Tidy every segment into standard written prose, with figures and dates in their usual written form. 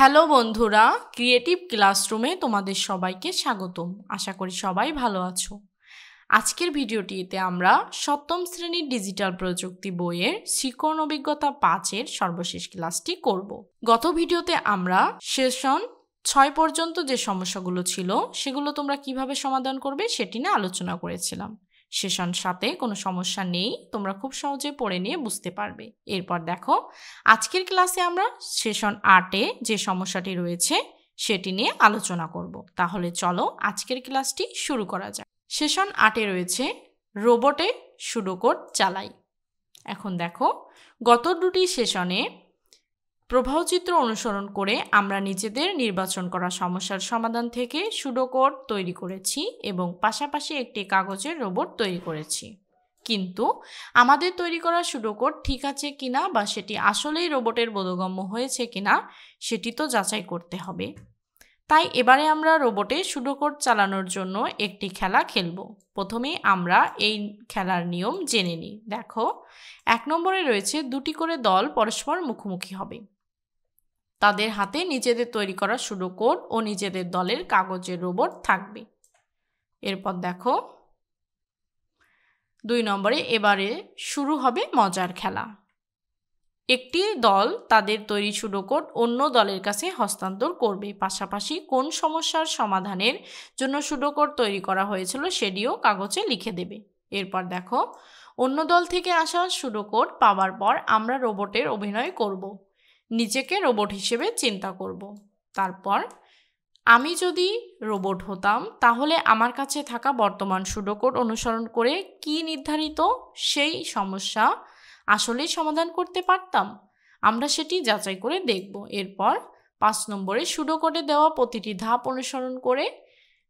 Hello বন্ধুরা, creative ক্লাসরুমে তোমাদের সবাইকে স্বাগতম। আশা করি সবাই ভালো আছো। আজকের ভিডিওটিতে আমরা সপ্তম শ্রেণীর ডিজিটাল প্রযুক্তি বইয়ের শিক্ষণ অভিজ্ঞতা 5-এর সর্বশেষ ক্লাসটি করব। গত ভিডিওতে আমরা সেশন 6 পর্যন্ত যে সমস্যাগুলো ছিল সেগুলো তোমরা কিভাবে সমাধান করবে সেটি নিয়ে আলোচনা করেছিলাম। সেশন 7-এ কোনো সমস্যা নেই, তোমরা খুব সহজে পড়ে নিয়ে বুঝতে পারবে। এরপর দেখো, আজকের ক্লাসে আমরা সেশন 8-এ যে সমস্যাটি রয়েছে সেটি নিয়ে আলোচনা করব। তাহলে চলো আজকের ক্লাসটি শুরু করা যাক। সেশন 8-এ রয়েছে রোবটে সুডোকোড চালাই। এখন দেখো, গত দুটি সেশনে প্রবাহচিত্র অনুসরণ করে আমরা নিজেদের নির্বাচন করা সমস্যার সমাধান থেকে সুডোকোড তৈরি করেছি এবং পাশাপাশি একটি কাগজের রোবট তৈরি করেছি। কিন্তু আমাদের তৈরি করা সুডোকোড ঠিক আছে কিনা বা সেটি আসলেই রোবটের বোধগম্য হয়েছে কিনা সেটি তো যাচাই করতে হবে। তাই এবারে আমরা রোবটে সুডোকোড চালানোর জন্য একটি খেলা খেলব। প্রথমে আমরা এই খেলার নিয়ম জেনে নিই। দেখো, 1 নম্বরে রয়েছে দুটি করে দল পরস্পর মুখোমুখি হবে। তাদের হাতে নিজেদের তৈরি করা সুডোকোড ও নিজেদের দলের কাগজের রোবট থাকবে। এরপর দেখো, 2 নম্বরে এবারে শুরু হবে মজার খেলা। একটি দল তাদের তৈরি সুডোকোড অন্য দলের কাছে হস্তান্তর করবে, পাশাপাশি কোন সমস্যার সমাধানের জন্য সুডোকোড তৈরি করা হয়েছিল সেটিও কাগজে লিখে দেবে। এরপর দেখো, অন্য দল থেকে আসা সুডোকোড পাওয়ার পর আমরা রোবটের অভিনয় করব, নিজেকে রোবট হিসেবে চিন্তা করব। তারপর আমি যদি রোবট হতাম তাহলে আমার কাছে থাকা বর্তমান সুডোকোড অনুসরণ করে কি নির্ধারিত সেই সমস্যা আসলেই সমাধান করতে পারতাম, আমরা সেটি যাচাই করে দেখব। এরপর 5 নম্বরে সুডোকোডে দেওয়া প্রতিটি ধাপ অনুসরণ করে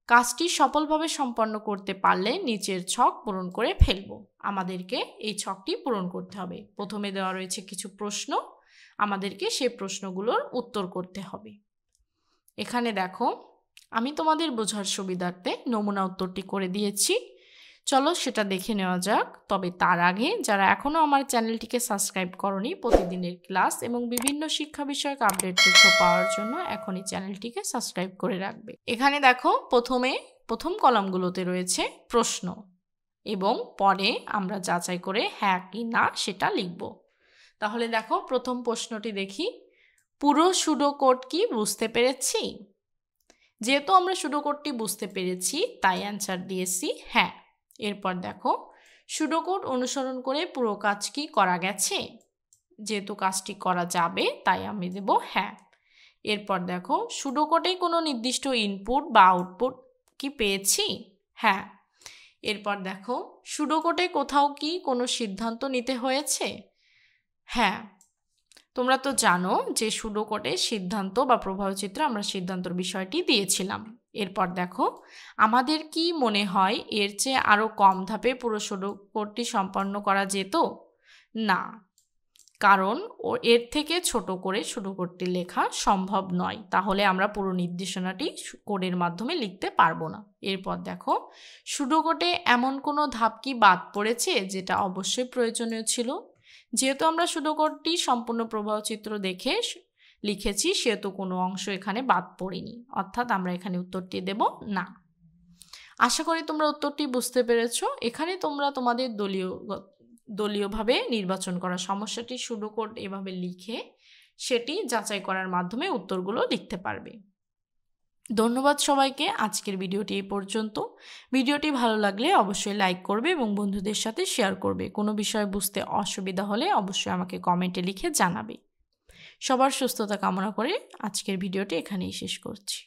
কাজটি সফলভাবে সম্পন্ন করতে পারলে নিচের ছক পূরণ করে ফেলব। আমাদেরকে এই ছকটি পূরণ করতে হবে। প্রথমে দেওয়া রয়েছে কিছু প্রশ্ন, আমাদেরকে সেই প্রশ্নগুলোর উত্তর করতে হবে। এখানে দেখো, আমি তোমাদের বোঝার সুবিধার্থে নমুনা উত্তরটি করে দিয়েছি, চলো সেটা দেখে নেওয়া যাক। তবে তার আগে যারা এখনও আমার চ্যানেলটিকে সাবস্ক্রাইব করনি, প্রতিদিনের ক্লাস এবং বিভিন্ন শিক্ষা বিষয়ক আপডেট তথ্য পাওয়ার জন্য এখনই চ্যানেলটিকে সাবস্ক্রাইব করে রাখবে। এখানে দেখো, প্রথম কলামগুলোতে রয়েছে প্রশ্ন এবং পরে আমরা যাচাই করে হ্যাঁ কি না সেটা লিখব। তাহলে দেখো, প্রথম প্রশ্নটি দেখি, পুরো সুডোকোড কি বুঝতে পেরেছি? যেহেতু আমরা সুডোকোডটি বুঝতে পেরেছি তাই অ্যান্সার দিয়েছি হ্যাঁ। এরপর দেখো, সুডোকোড অনুসরণ করে পুরো কাজ কি করা গেছে? যেহেতু কাজটি করা যাবে তাই আমি দেব হ্যাঁ। এরপর দেখো, সুডোকোডে কোনো নির্দিষ্ট ইনপুট বা আউটপুট কি পেয়েছি? হ্যাঁ। এরপর দেখো, সুডোকোডে কোথাও কি কোনো সিদ্ধান্ত নিতে হয়েছে? হ্যাঁ। তোমরা তো জানো যে সুডোকোডে সিদ্ধান্ত বা প্রবাহচিত্রে আমরা সিদ্ধান্তর বিষয়টি দিয়েছিলাম। এরপর দেখো, আমাদের কি মনে হয় এর চেয়ে আরও কম ধাপে পুরো সুডোকোডটি সম্পন্ন করা যেত? না, কারণ এর থেকে ছোট করে সুডোকোডটি লেখা সম্ভব নয়, তাহলে আমরা পুরো নির্দেশনাটি কোডের মাধ্যমে লিখতে পারবো না। এরপর দেখো, সুডোকোডে এমন কোনো ধাপ কি বাদ পড়েছে যেটা অবশ্যই প্রয়োজনীয় ছিল? যেহেতু আমরা সুডোকোডটি সম্পূর্ণ প্রবাহচিত্র দেখে লিখেছি সেহেতু কোনো অংশ এখানে বাদ পড়েনি, অর্থাৎ আমরা এখানে উত্তরটি দেব না। আশা করি তোমরা উত্তরটি বুঝতে পেরেছো। এখানে তোমরা তোমাদের দলীয়ভাবে নির্বাচন করা সমস্যাটি সুডোকোড এভাবে লিখে সেটি যাচাই করার মাধ্যমে উত্তরগুলো লিখতে পারবে। ধন্যবাদ সবাইকে। আজকের ভিডিওটি এই পর্যন্ত। ভিডিওটি ভালো লাগলে অবশ্যই লাইক করবে এবং বন্ধুদের সাথে শেয়ার করবে। কোনো বিষয় বুঝতে অসুবিধা হলে অবশ্যই আমাকে কমেন্টে লিখে জানাবে। সবার সুস্থতা কামনা করে আজকের ভিডিওটি এখানেই শেষ করছি।